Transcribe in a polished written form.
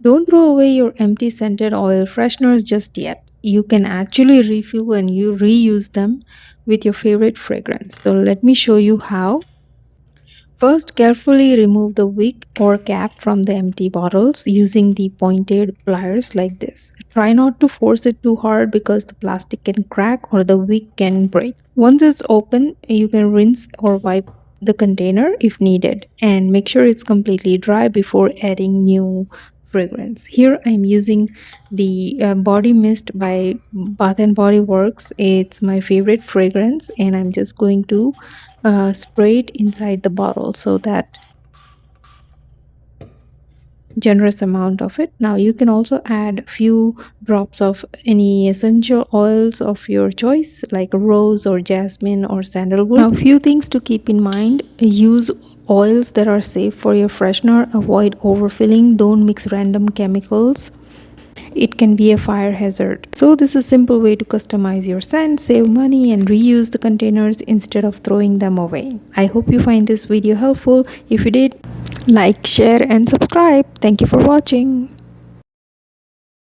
Don't throw away your empty scented oil fresheners just yet. You can actually refill and you reuse them with your favorite fragrance. So let me show you how. First, carefully remove the wick or cap from the empty bottles using the pointed pliers like this. Try not to force it too hard because the plastic can crack or the wick can break. Once it's open, you can rinse or wipe the container if needed and make sure it's completely dry before adding new fragrance. Here I'm using the body mist by Bath and Body Works. It's my favorite fragrance and I'm just going to spray it inside the bottle so that generous amount of it. Now you can also add few drops of any essential oils of your choice like rose or jasmine or sandalwood. Now few things to keep in mind: use oils that are safe for your freshener, avoid overfilling, don't mix random chemicals, it can be a fire hazard. So this is a simple way to customize your scent, save money and reuse the containers instead of throwing them away. I hope you find this video helpful. If you did, like, share and subscribe. Thank you for watching.